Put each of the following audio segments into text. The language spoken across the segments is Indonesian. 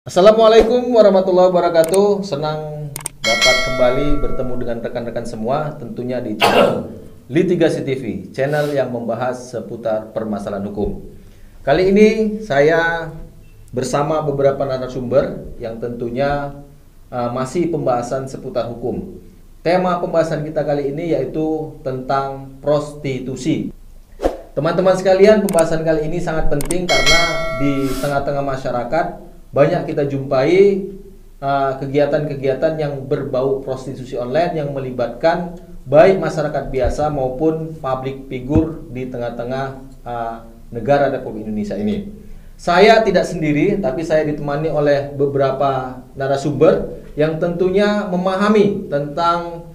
Assalamualaikum warahmatullahi wabarakatuh. Senang dapat kembali bertemu dengan rekan-rekan semua, tentunya di channel Litigasi TV, channel yang membahas seputar permasalahan hukum. Kali ini saya bersama beberapa narasumber yang tentunya masih pembahasan seputar hukum. Tema pembahasan kita kali ini yaitu tentang prostitusi. Teman-teman sekalian, pembahasan kali ini sangat penting karena di tengah-tengah masyarakat banyak kita jumpai kegiatan-kegiatan yang berbau prostitusi online yang melibatkan baik masyarakat biasa maupun public figure di tengah-tengah negara Republik Indonesia ini. Saya tidak sendiri, tapi saya ditemani oleh beberapa narasumber yang tentunya memahami tentang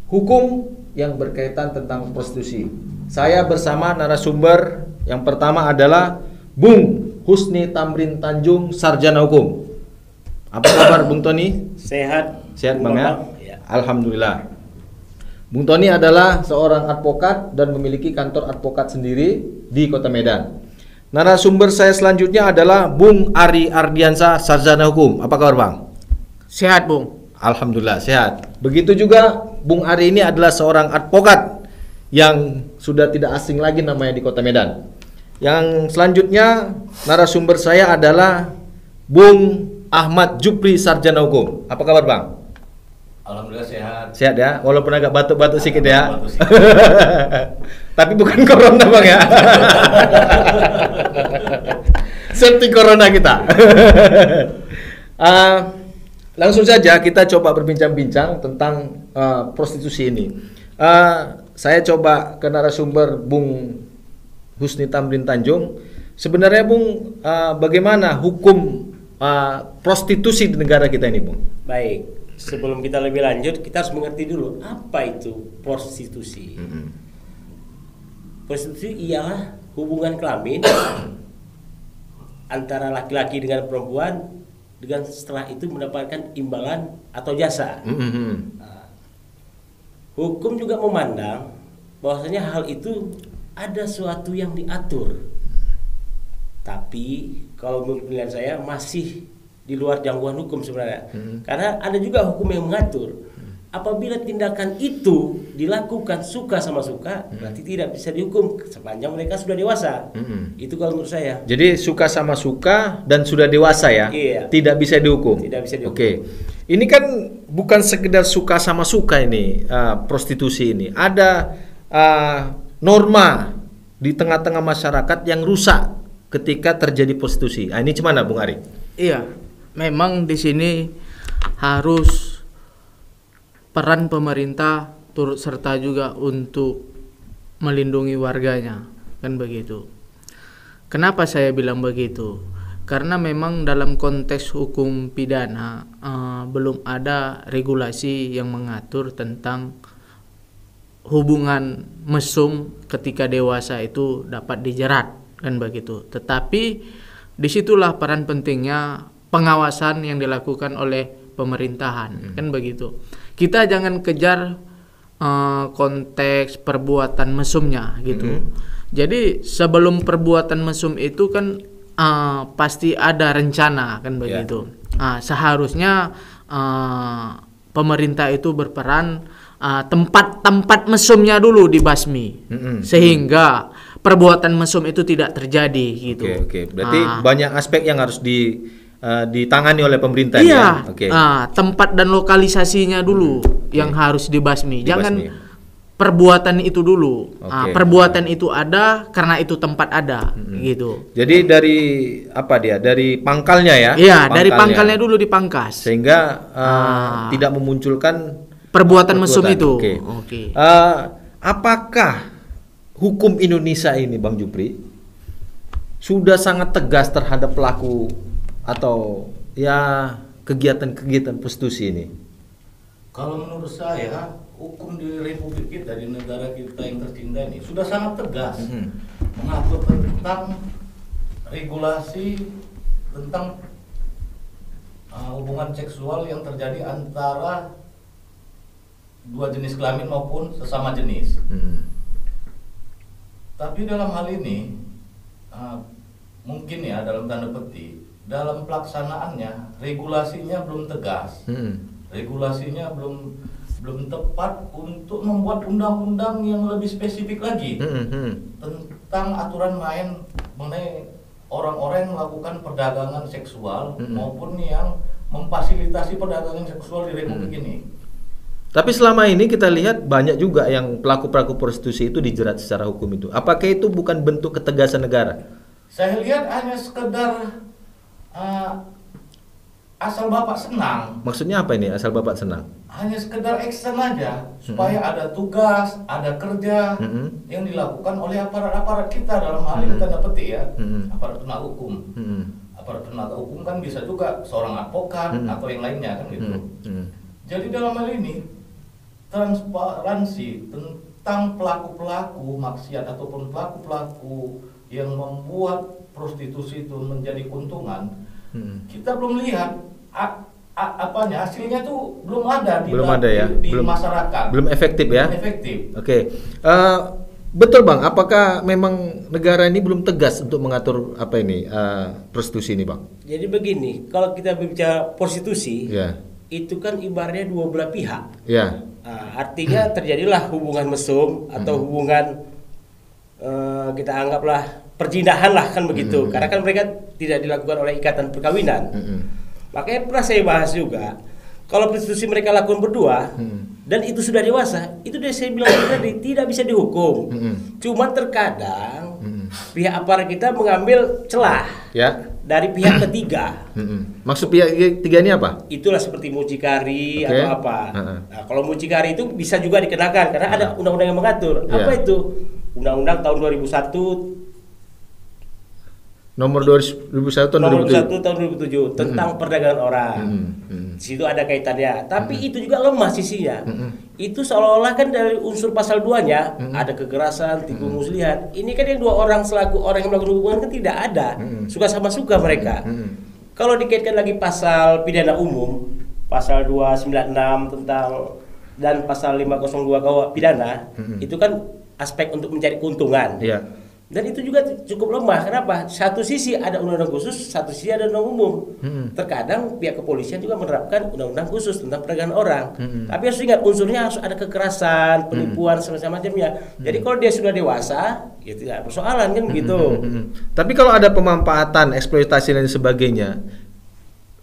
hukum yang berkaitan tentang prostitusi. Saya bersama narasumber yang pertama adalah Bung Husni Tamrin Tanjung, sarjana hukum. Apa kabar Bung Tony? Sehat. Sehat Bang ya? Alhamdulillah. Bung Tony adalah seorang advokat dan memiliki kantor advokat sendiri di Kota Medan. Narasumber saya selanjutnya adalah Bung Ari Ardiansa, sarjana hukum. Apa kabar Bang? Sehat Bung. Alhamdulillah sehat. Begitu juga Bung Ari ini adalah seorang advokat yang sudah tidak asing lagi namanya di Kota Medan. Yang selanjutnya narasumber saya adalah Bung Ahmad Jupri, sarjana hukum. Apa kabar Bang? Alhamdulillah sehat. Sehat ya, walaupun agak batuk-batuk sedikit ya. Batuk sedikit. Tapi bukan corona Bang ya. Safety corona kita. Langsung saja kita coba berbincang-bincang tentang prostitusi ini. Saya coba ke narasumber Bung Husni Tamrin Tanjung. Sebenarnya Bung, bagaimana hukum prostitusi di negara kita ini Bung? Baik, sebelum kita lebih lanjut, kita harus mengerti dulu apa itu prostitusi. Prostitusi ialah hubungan kelamin antara laki-laki dengan perempuan dengan setelah itu mendapatkan imbalan atau jasa. Hukum juga memandang bahwasanya hal itu ada suatu yang diatur, tapi kalau menurut penilaian saya masih di luar jangkauan hukum sebenarnya. Karena ada juga hukum yang mengatur apabila tindakan itu dilakukan suka sama suka, berarti tidak bisa dihukum sepanjang mereka sudah dewasa. Itu kalau menurut saya. Jadi suka sama suka dan sudah dewasa ya, iya, tidak bisa dihukum. Tidak bisa dihukum. Oke, ini kan bukan sekedar suka sama suka ini, prostitusi ini. Ada norma di tengah-tengah masyarakat yang rusak ketika terjadi prostitusi. Nah, ini gimana Bung Ari? Iya, memang di sini harus peran pemerintah turut serta juga untuk melindungi warganya, kan begitu. Kenapa saya bilang begitu? Karena memang dalam konteks hukum pidana belum ada regulasi yang mengatur tentang hubungan mesum ketika dewasa itu dapat dijerat, kan begitu. Tetapi disitulah peran pentingnya pengawasan yang dilakukan oleh pemerintahan, kan begitu. Kita jangan kejar konteks perbuatan mesumnya gitu. Jadi sebelum perbuatan mesum itu kan pasti ada rencana, kan begitu. Seharusnya pemerintah itu berperan tempat mesumnya dulu dibasmi, sehingga perbuatan mesum itu tidak terjadi gitu. Oke. Berarti banyak aspek yang harus ditangani oleh pemerintah. Iya. Ya? Tempat dan lokalisasinya dulu yang harus dibasmi. Jangan perbuatan itu dulu. Perbuatan itu ada karena itu tempat ada, gitu. Jadi dari apa dia? Dari pangkalnya ya? Iya, dari pangkalnya dulu dipangkas. Sehingga tidak memunculkan perbuatan mesum itu. Oke. Apakah hukum Indonesia ini, Bang Jupri, sudah sangat tegas terhadap pelaku atau ya kegiatan-kegiatan prostitusi ini? Kalau menurut saya, hukum di Republik kita, di negara kita yang tercinta ini sudah sangat tegas mengatur tentang regulasi tentang hubungan seksual yang terjadi antara dua jenis kelamin maupun sesama jenis. Tapi dalam hal ini mungkin ya dalam tanda petik dalam pelaksanaannya regulasinya belum tegas, regulasinya belum tepat untuk membuat undang-undang yang lebih spesifik lagi tentang aturan main mengenai orang-orang yang melakukan perdagangan seksual maupun yang memfasilitasi perdagangan seksual di Republik ini. Tapi selama ini kita lihat banyak juga yang pelaku-pelaku prostitusi itu dijerat secara hukum itu. Apakah itu bukan bentuk ketegasan negara? Saya lihat hanya sekedar asal Bapak senang. Maksudnya apa ini asal Bapak senang? Hanya sekedar action aja supaya ada tugas, ada kerja yang dilakukan oleh aparat-aparat kita, dalam hal ini tanda petik ya, aparat penegak hukum. Aparat penegak hukum kan bisa juga seorang advokat atau yang lainnya kan gitu. Jadi dalam hal ini transparansi tentang pelaku-pelaku maksiat ataupun pelaku-pelaku yang membuat prostitusi itu menjadi keuntungan, kita belum lihat hasilnya tuh belum ada di masyarakat. Belum efektif ya? Belum efektif. Oke. Betul Bang, apakah memang negara ini belum tegas untuk mengatur prostitusi ini Bang? Jadi begini, kalau kita bicara prostitusi, Ya. itu kan ibaratnya dua belah pihak. Ya. Artinya terjadilah hubungan mesum atau hubungan kita anggaplah perjinahan lah kan begitu. Karena kan mereka tidak dilakukan oleh ikatan perkawinan. Makanya pernah saya bahas juga, kalau prostitusi mereka lakukan berdua dan itu sudah dewasa, itu saya bilang tadi tidak bisa dihukum. Cuma terkadang pihak aparat kita mengambil celah dari pihak ketiga. Maksud pihak ketiga ini apa? Itulah seperti mucikari atau apa. Nah, kalau mucikari itu bisa juga dikenakan karena ada undang-undang yang mengatur. Apa itu? Undang-undang tahun 2001 nomor 2001 tahun 2007 tentang perdagangan orang. Di situ ada kaitannya. Tapi itu juga lemah sisinya. Itu seolah-olah kan dari unsur pasal 2-nya ada kekerasan, tipu muslihat. Ini kan yang dua orang selaku orang yang melakukan hubungan kan tidak ada. Suka sama suka mereka. Kalau dikaitkan lagi pasal pidana umum, pasal 296 tentang dan pasal 502 KUH pidana, itu kan aspek untuk mencari keuntungan. Dan itu juga cukup lemah. Kenapa? Satu sisi ada undang-undang khusus, satu sisi ada undang umum. Terkadang pihak kepolisian juga menerapkan undang-undang khusus tentang perdagangan orang. Tapi harus ingat unsurnya harus ada kekerasan, penipuan, semacam-macamnya. Jadi kalau dia sudah dewasa, ya tidak persoalan kan begitu. Tapi kalau ada pemanfaatan, eksploitasi dan sebagainya,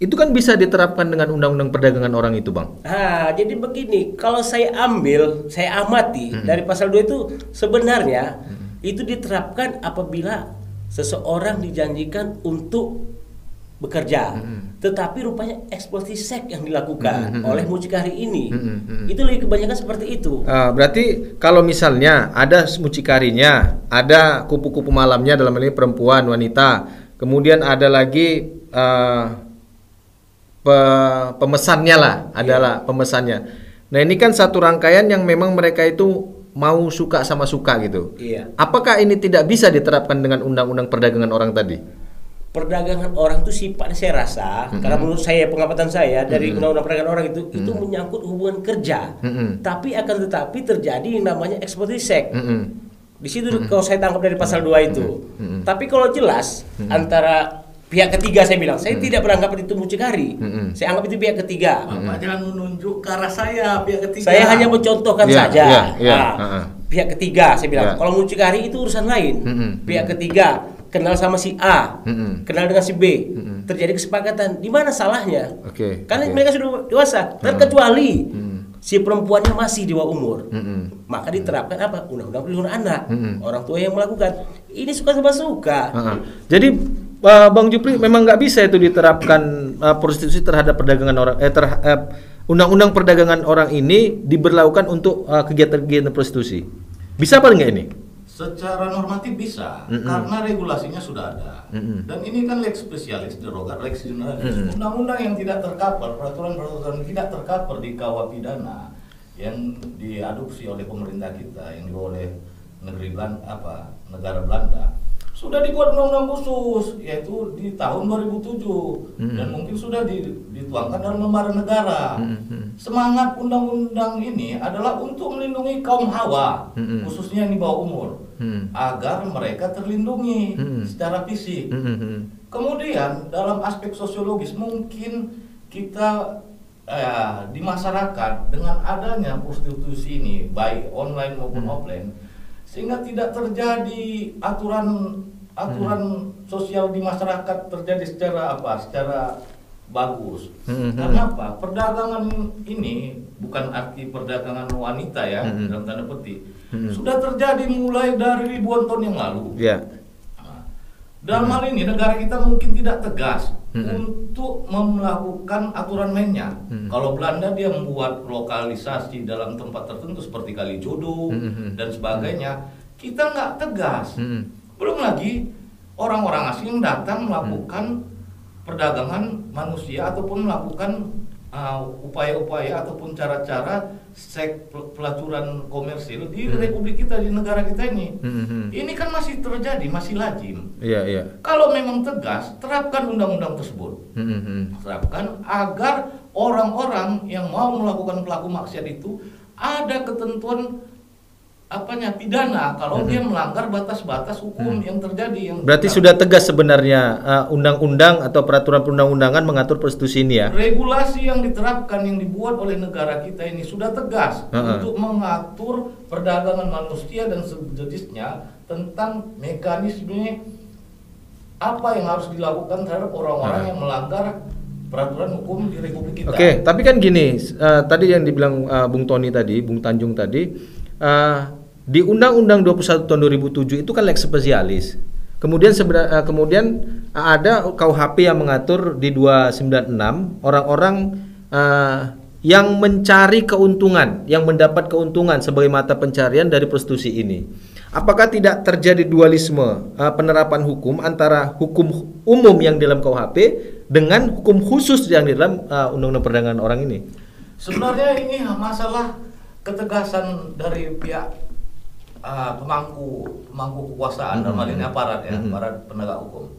itu kan bisa diterapkan dengan undang-undang perdagangan orang itu, Bang. Nah, jadi begini, kalau saya amati dari pasal 2 itu sebenarnya itu diterapkan apabila seseorang dijanjikan untuk bekerja, tetapi rupanya eksploitasi seks yang dilakukan oleh mucikari ini. Itu lebih kebanyakan seperti itu. Berarti kalau misalnya ada mucikarinya, ada kupu-kupu malamnya, dalam hal ini perempuan, wanita, kemudian ada lagi pemesannya lah, adalah pemesannya. Nah, ini kan satu rangkaian yang memang mereka itu mau suka sama suka gitu. Iya. Apakah ini tidak bisa diterapkan dengan undang-undang perdagangan orang tadi? Perdagangan orang itu sifatnya saya rasa, karena menurut saya, pengamatan saya dari undang-undang perdagangan orang itu menyangkut hubungan kerja. Tapi akan tetapi terjadi yang namanya eksploitasi seks. Di situ kalau saya tangkap dari pasal 2 itu. Tapi kalau jelas antara pihak ketiga, saya bilang, saya tidak beranggap itu mucikari. Saya anggap itu pihak ketiga. Bapak jangan menunjuk ke arah saya, pihak ketiga. Saya hanya mencontohkan saja. Pihak ketiga, saya bilang, kalau mucikari itu urusan lain. Pihak ketiga kenal sama si A, kenal dengan si B, terjadi kesepakatan. Di mana salahnya? Karena mereka sudah dewasa, terkecuali si perempuannya masih di bawah umur, maka diterapkan apa? Undang-undang perlindungan anak. Orang tua yang melakukan ini suka sama suka. Jadi Bang Jupri, memang nggak bisa itu diterapkan prostitusi terhadap perdagangan orang, undang-undang perdagangan orang ini diberlakukan untuk kegiatan-kegiatan prostitusi. Bisa apa enggak ini? Secara normatif bisa, karena regulasinya sudah ada. Dan ini kan lex spesialis, derogat, lex generalis. Undang-undang yang tidak tercover, peraturan-peraturan tidak tercover di KUH pidana yang diadopsi oleh pemerintah kita, yang dibawa oleh negara Belanda. sudah dibuat undang-undang khusus, yaitu di tahun 2007 dan mungkin sudah dituangkan dalam lembaran negara. Semangat undang-undang ini adalah untuk melindungi kaum hawa, khususnya yang di bawah umur, agar mereka terlindungi secara fisik. Kemudian dalam aspek sosiologis mungkin kita di masyarakat dengan adanya prostitusi ini baik online maupun offline, sehingga tidak terjadi aturan sosial di masyarakat terjadi secara bagus. Karena apa? Perdagangan ini bukan arti perdagangan wanita ya, dalam tanda petik. Sudah terjadi mulai dari ribuan tahun yang lalu. Dalam hal ini negara kita mungkin tidak tegas untuk melakukan aturan mainnya. Kalau Belanda dia membuat lokalisasi dalam tempat tertentu seperti Kalijodo dan sebagainya, kita nggak tegas. Belum lagi orang-orang asing yang datang melakukan perdagangan manusia ataupun melakukan upaya-upaya ataupun cara-cara seks pelacuran komersil di Republik kita, di negara kita ini. Ini kan masih terjadi, masih lazim. Kalau memang tegas, terapkan undang-undang tersebut. Terapkan agar orang-orang yang mau melakukan pelaku maksiat itu ada ketentuan pidana kalau dia melanggar batas-batas hukum yang terjadi. Berarti sudah tegas sebenarnya undang-undang atau peraturan perundang-undangan mengatur prostitusi ini ya? Regulasi yang diterapkan, yang dibuat oleh negara kita ini sudah tegas untuk mengatur perdagangan manusia dan sejenisnya tentang mekanisme apa yang harus dilakukan terhadap orang-orang yang melanggar peraturan hukum di Republik kita. Oke, tapi kan gini, tadi yang dibilang Bung Tony tadi, Bung Tanjung tadi, di Undang-Undang 21 tahun 2007 itu kan lex spesialis. Kemudian ada KUHP yang mengatur di 296 orang-orang yang mencari keuntungan, yang mendapat keuntungan sebagai mata pencarian dari prostitusi ini. Apakah tidak terjadi dualisme penerapan hukum antara hukum umum yang dalam KUHP dengan hukum khusus yang di dalam Undang-Undang Perdagangan Orang ini? Sebenarnya ini masalah ketegasan dari pihak pemangku kekuasaan, dalam hal ini aparat ya, aparat penegak hukum.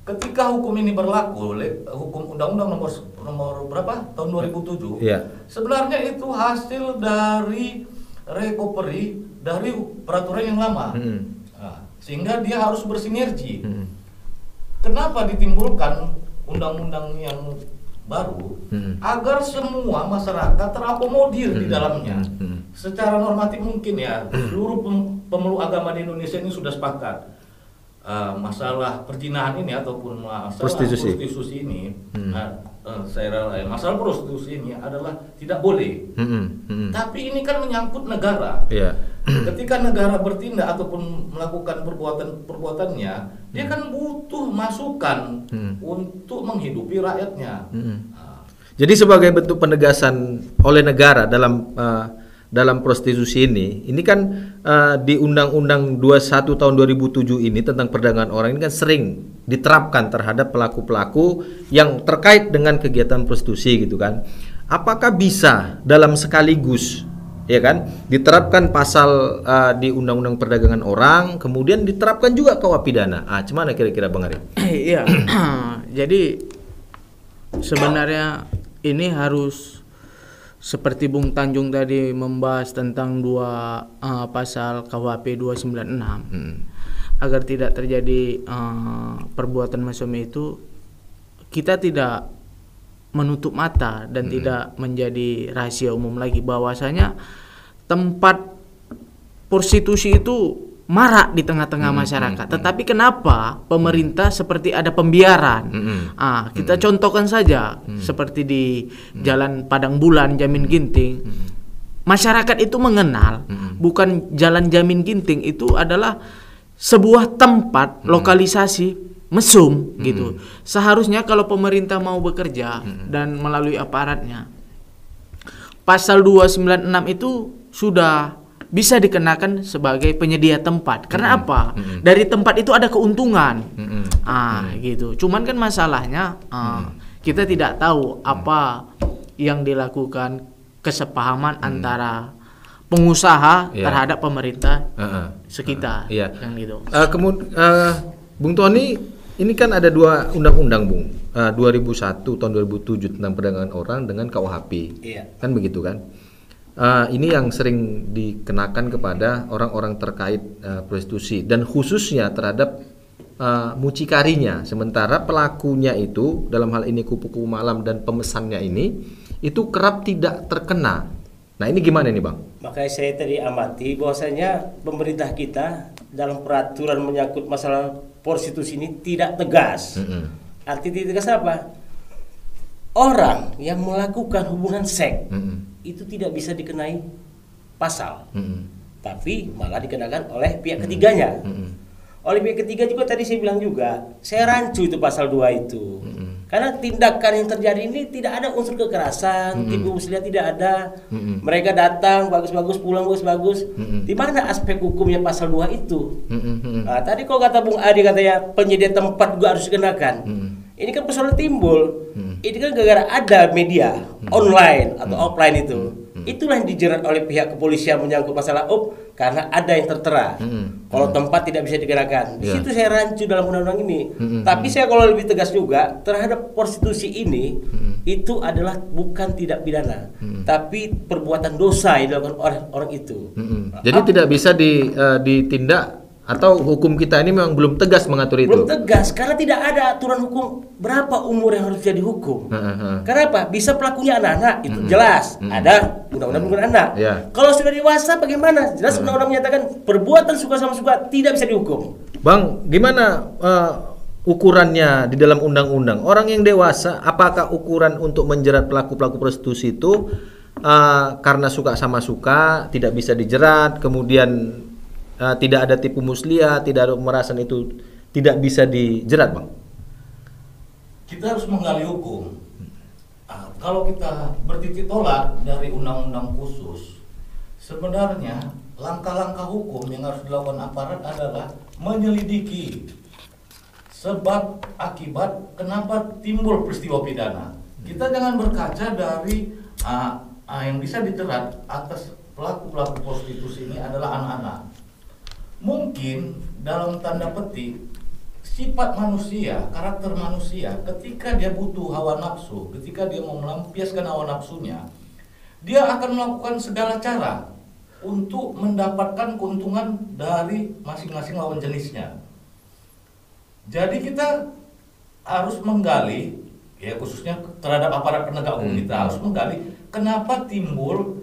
Ketika hukum ini berlaku, hukum Undang-Undang nomor berapa tahun 2007, sebenarnya itu hasil dari recovery dari peraturan yang lama, sehingga dia harus bersinergi. Kenapa ditimbulkan undang-undang yang baru? Agar semua masyarakat terakomodir di dalamnya. Secara normatif mungkin ya, seluruh pemeluk agama di Indonesia ini sudah sepakat masalah perzinahan ini ataupun masalah prostitusi ini, masalah prostitusi ini adalah tidak boleh. Tapi ini kan menyangkut negara. Ketika negara bertindak ataupun melakukan perbuatannya, dia kan butuh masukan untuk menghidupi rakyatnya. Jadi sebagai bentuk penegasan oleh negara dalam prostitusi ini kan di Undang-Undang 21 tahun 2007 ini tentang perdagangan orang ini kan sering diterapkan terhadap pelaku-pelaku yang terkait dengan kegiatan prostitusi gitu kan. Apakah bisa dalam sekaligus ya kan diterapkan pasal di Undang-Undang Perdagangan Orang, kemudian diterapkan juga KUHP pidana? Gimana kira-kira Bang Ari? Iya. Jadi sebenarnya ini harus seperti Bung Tanjung tadi membahas tentang dua pasal KUHP 296 agar tidak terjadi perbuatan macam itu, kita tidak menutup mata dan tidak menjadi rahasia umum lagi bahwasanya tempat prostitusi itu marak di tengah-tengah masyarakat. Tetapi kenapa pemerintah seperti ada pembiaran? Kita contohkan saja seperti di Jalan Padang Bulan, Jamin Ginting. Masyarakat itu mengenal bukan Jalan Jamin Ginting itu adalah sebuah tempat lokalisasi mesum gitu. Seharusnya kalau pemerintah mau bekerja dan melalui aparatnya, pasal 296 itu sudah bisa dikenakan sebagai penyedia tempat. Karena apa? Dari tempat itu ada keuntungan. Gitu. Cuman kan masalahnya kita tidak tahu apa yang dilakukan kesepahaman antara pengusaha terhadap pemerintah sekitar. Yang gitu. Bung Tony, ini kan ada dua undang-undang, Bung. 2001 tahun 2007 tentang perdagangan orang dengan KUHP. Iya. Kan begitu kan? Ini yang sering dikenakan kepada orang-orang terkait prostitusi dan khususnya terhadap mucikarinya. Sementara pelakunya itu dalam hal ini kupu-kupu malam dan pemesannya ini itu kerap tidak terkena. Nah, ini gimana nih, Bang? Makanya saya tadi amati bahwasanya pemerintah kita dalam peraturan menyangkut masalah prostitusi ini tidak tegas. Arti tidak tegas apa? Orang yang melakukan hubungan seks itu tidak bisa dikenai pasal, tapi malah dikenakan oleh pihak ketiganya. Oleh pihak ketiga juga tadi saya bilang juga, saya rancu itu pasal 2 itu. Karena tindakan yang terjadi ini tidak ada unsur kekerasan, tipu muslihat tidak ada. Mereka datang bagus-bagus, pulang bagus-bagus. Di mana aspek hukumnya pasal 2 itu? Nah, tadi kalau kata Bung Adi katanya penyedia tempat juga harus dikenakan. Ini kan persoalan timbul. Ini kan gara-gara ada media online atau offline itu. Itulah yang dijerat oleh pihak kepolisian menyangkut masalah karena ada yang tertera. Kalau tempat tidak bisa dikenakan. Di situ saya rancu dalam undang-undang ini. Tapi saya kalau lebih tegas juga terhadap prostitusi ini itu adalah bukan tidak pidana, tapi perbuatan dosa yang dilakukan oleh orang itu. Jadi tidak bisa ditindak atau hukum kita ini memang belum tegas mengatur itu? Belum tegas, karena tidak ada aturan hukum berapa umur yang harus jadi hukum. Karena apa? Bisa pelakunya anak-anak, itu jelas. Ada undang-undang perlindungan anak. Kalau sudah dewasa bagaimana? Jelas undang-undang menyatakan perbuatan suka sama suka tidak bisa dihukum. Bang, gimana ukurannya di dalam undang-undang? Orang yang dewasa, apakah ukuran untuk menjerat pelaku-pelaku prostitusi itu karena suka sama suka, tidak bisa dijerat, kemudian tidak ada tipu muslihat, tidak ada pemerasan itu tidak bisa dijerat, Bang? Kita harus menggali hukum. Kalau kita bertitik tolak dari undang-undang khusus, sebenarnya langkah-langkah hukum yang harus dilakukan aparat adalah menyelidiki sebab akibat kenapa timbul peristiwa pidana. Kita jangan berkaca dari yang bisa dijerat atas pelaku-pelaku prostitusi ini adalah anak-anak. Mungkin dalam tanda petik sifat manusia, karakter manusia, ketika dia butuh hawa nafsu, ketika dia mau melampiaskan hawa nafsunya, dia akan melakukan segala cara untuk mendapatkan keuntungan dari masing-masing lawan jenisnya. Jadi kita harus menggali, ya khususnya terhadap aparat penegak hukum, kita harus menggali kenapa timbul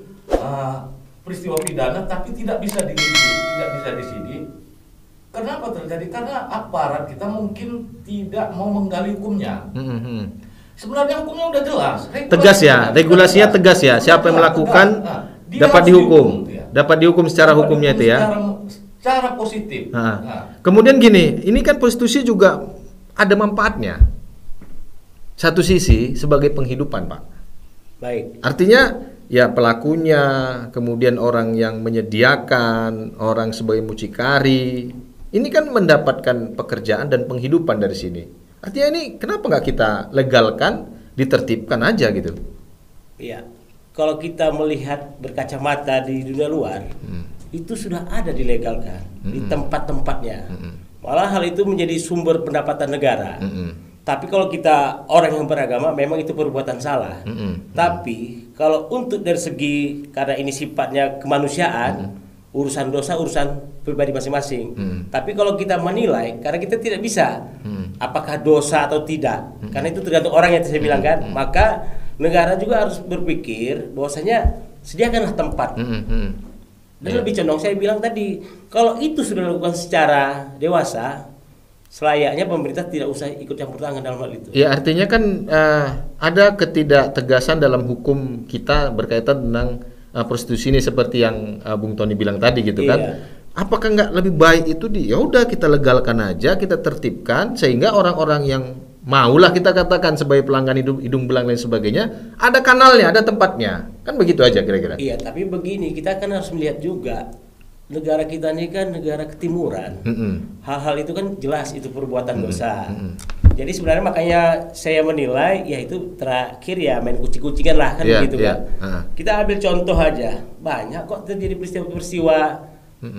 peristiwa pidana tapi tidak bisa disidik. Kenapa terjadi? Karena aparat kita mungkin tidak mau menggali hukumnya. Sebenarnya hukumnya udah jelas. Tegas ya, regulasinya tegas ya. Siapa yang melakukan dapat dihukum. Dapat dihukum secara hukumnya itu ya. Secara positif. Kemudian gini, ini kan prostitusi juga ada manfaatnya. Satu sisi sebagai penghidupan, Pak. Baik. Artinya ya pelakunya, kemudian orang yang menyediakan, orang sebagai mucikari, ini kan mendapatkan pekerjaan dan penghidupan dari sini. Artinya ini kenapa nggak kita legalkan, ditertibkan aja gitu? Iya, kalau kita melihat berkacamata di dunia luar, itu sudah ada dilegalkan di tempat-tempatnya. Malah hal itu menjadi sumber pendapatan negara. Tapi kalau kita orang yang beragama memang itu perbuatan salah. Tapi kalau untuk dari segi karena ini sifatnya kemanusiaan, urusan dosa urusan pribadi masing-masing. Tapi kalau kita menilai karena kita tidak bisa apakah dosa atau tidak, karena itu tergantung orang yang saya bilang kan. Maka negara juga harus berpikir bahwasanya sediakanlah tempat. Dan lebih condong saya bilang tadi, kalau itu sudah dilakukan secara dewasa, selayaknya pemerintah tidak usah ikut campur tangan dalam hal itu. Ya artinya kan ada ketidaktegasan dalam hukum kita berkaitan tentang prostitusi ini seperti yang Bung Tony bilang tadi gitu kan. Apakah nggak lebih baik itu ya udah kita legalkan aja, kita tertibkan sehingga orang-orang yang maulah kita katakan sebagai pelanggan hidung belang dan sebagainya ada kanalnya, ada tempatnya. Kan begitu aja kira-kira. Iya, tapi begini, kita kan harus melihat juga negara kita ini kan negara ketimuran. Hal-hal itu kan jelas itu perbuatan dosa. Jadi sebenarnya makanya saya menilai ya itu terakhir ya main kucing-kucingan lah kan begitu kan. Kita ambil contoh aja, banyak kok terjadi peristiwa-peristiwa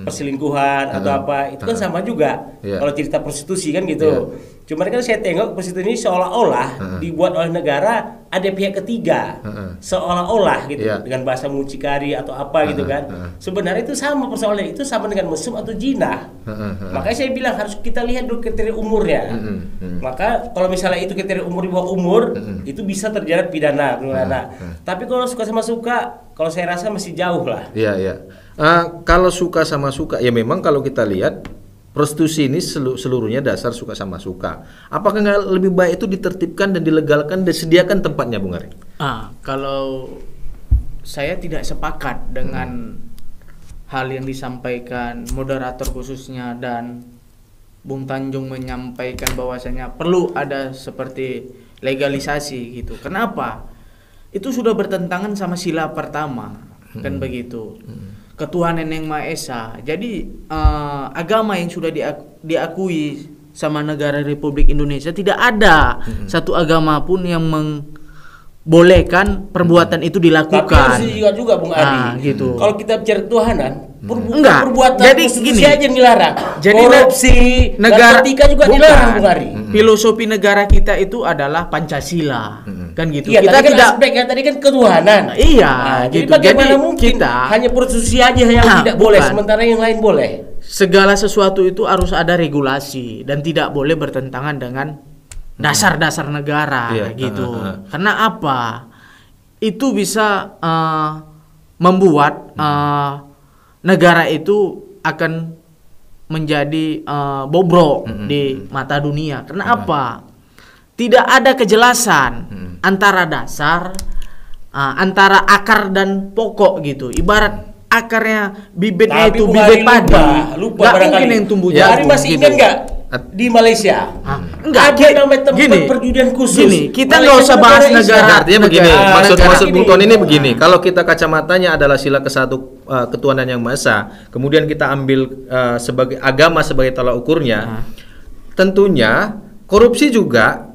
perselingkuhan atau apa, itu kan sama juga. Iya. Kalau cerita prostitusi kan gitu. Cuman kan saya tengok prostitusi ini seolah-olah dibuat oleh negara ada pihak ketiga, seolah-olah gitu, dengan bahasa mucikari atau apa gitu kan. Sebenarnya itu sama persoalannya, itu sama dengan mesum atau jinah. Makanya saya bilang harus kita lihat dulu kriteria umurnya. Maka kalau misalnya itu kriteria umur di bawah umur, itu bisa terjerat pidana. Tapi kalau suka sama suka, kalau saya rasa masih jauh lah. Iya, iya. Kalau suka sama suka, ya memang kalau kita lihat prostitusi ini seluruhnya dasar suka sama suka. Apakah nggak lebih baik itu ditertibkan dan dilegalkan dan disediakan tempatnya, Bung Ari? Kalau saya tidak sepakat dengan hal yang disampaikan moderator khususnya dan Bung Tanjung menyampaikan bahwasanya perlu ada seperti legalisasi gitu. Kenapa? Itu sudah bertentangan sama sila pertama, kan begitu. Ketuhanan yang Maha Esa. Jadi agama yang sudah diakui sama negara Republik Indonesia, tidak ada satu agama pun yang membolehkan perbuatan itu dilakukan. Tapi harus juga Bung Adi. Gitu. Kalau kita bicara ketuhanan, enggak. perbuatan Jadi prostitusi gini. aja yang dilarang. Jadi korupsi, negara narkotika juga bukan. dilarang Bung Ari. Filosofi negara kita itu adalah Pancasila, kan gitu. Iya, Kita tadi tidak. kan aspeknya tadi kan ketuhanan. Iya, Jadi gitu. bagaimana Jadi mungkin kita hanya prostitusi aja yang tidak boleh, bukan. sementara yang lain boleh? Segala sesuatu itu harus ada regulasi dan tidak boleh bertentangan dengan dasar-dasar negara, gitu. Karena apa? Itu bisa membuat negara itu akan menjadi bobrok di mata dunia. Karena apa? Tidak ada kejelasan antara dasar, antara akar dan pokok gitu. Ibarat akarnya bibitnya Tapi itu Bung bibit Ari padi, lupa nggak barangkali. mungkin yang tumbuh Bung Ari jagung. masih gitu. ingat nggak di Malaysia? Enggak, ada namanya tempat perjudian khusus. Gini, kita Malaysia nggak usah bahas negara negara. Islam. Artinya begini, maksud negara Bung Tony ini begini. Kalau kita kacamatanya adalah sila ke-1 ketuhanan yang Maha Esa, kemudian kita ambil sebagai agama sebagai tolak ukurnya, tentunya korupsi juga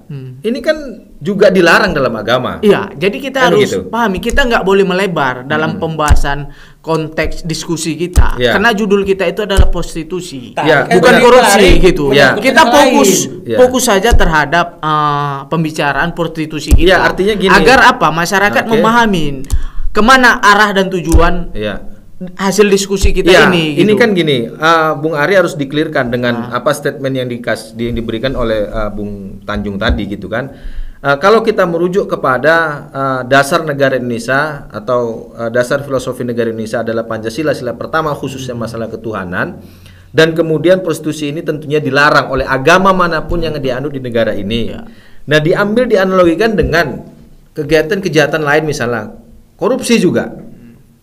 ini kan juga dilarang dalam agama. Iya, jadi kita Kan harus gitu. pahami, kita nggak boleh melebar dalam pembahasan konteks diskusi kita, Iya. karena judul kita itu adalah prostitusi, Ya, bukan bukan korupsi ditarik, gitu. Ya. Kita fokus Ya. fokus saja terhadap pembicaraan prostitusi kita. Ya, artinya gini. Agar apa? Masyarakat Oke. memahami kemana arah dan tujuan Iya. hasil diskusi kita Ya, ini. ini gitu. kan gini, Bung Ari harus diklirkan dengan apa statement yang diberikan oleh Bung Tanjung tadi gitu kan. Kalau kita merujuk kepada dasar negara Indonesia atau dasar filosofi negara Indonesia adalah Pancasila, sila pertama khususnya masalah ketuhanan, dan kemudian prostitusi ini tentunya dilarang oleh agama manapun yang dianut di negara ini. Nah, diambil dianalogikan dengan kegiatan kejahatan lain, misalnya korupsi juga,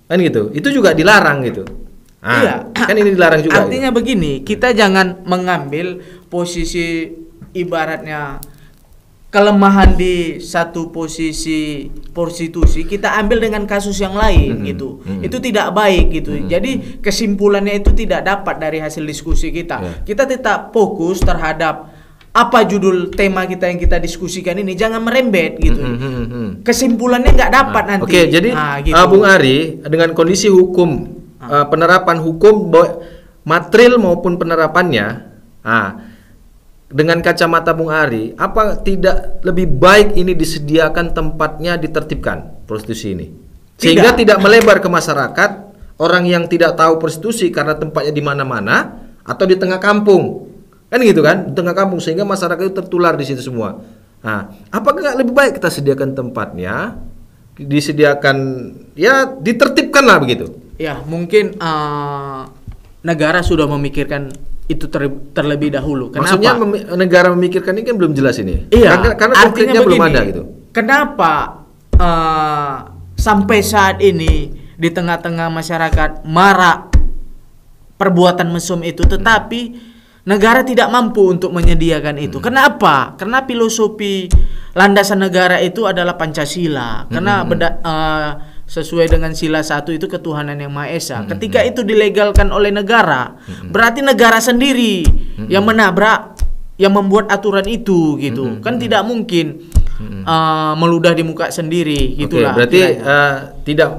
kan gitu, itu juga dilarang gitu. Iya, Kan ini dilarang juga. Artinya begini, kita jangan mengambil posisi ibaratnya kelemahan di satu posisi prostitusi, kita ambil dengan kasus yang lain gitu. Itu tidak baik gitu. Jadi kesimpulannya itu tidak dapat dari hasil diskusi kita. Kita tetap fokus terhadap apa judul tema kita yang kita diskusikan ini, jangan merembet gitu. Kesimpulannya nggak dapat nanti. Oke, jadi gitu. Bung Ari, dengan kondisi hukum, penerapan hukum material maupun penerapannya, dengan kacamata Bung Ari, apa tidak lebih baik ini disediakan tempatnya, ditertibkan prostitusi ini, sehingga tidak melebar ke masyarakat, orang yang tidak tahu prostitusi karena tempatnya di mana-mana atau di tengah kampung, kan gitu kan, di tengah kampung, sehingga masyarakat itu tertular di situ semua. Apakah lebih baik kita sediakan tempatnya, disediakan, ya ditertibkan lah begitu? Ya, mungkin negara sudah memikirkan itu terlebih dahulu. Kenapa? Maksudnya negara memikirkan ini kan belum jelas ini. Iya, Karena artinya konkretnya belum begini, ada gitu. Kenapa sampai saat ini di tengah-tengah masyarakat marak perbuatan mesum itu, tetapi negara tidak mampu untuk menyediakan itu. Kenapa? Karena filosofi landasan negara itu adalah Pancasila. Karena sesuai dengan sila 1 itu ketuhanan yang Maha Esa. Ketika itu dilegalkan oleh negara, berarti negara sendiri yang menabrak, yang membuat aturan itu gitu. Kan tidak mungkin meludah di muka sendiri Oke, gitulah. berarti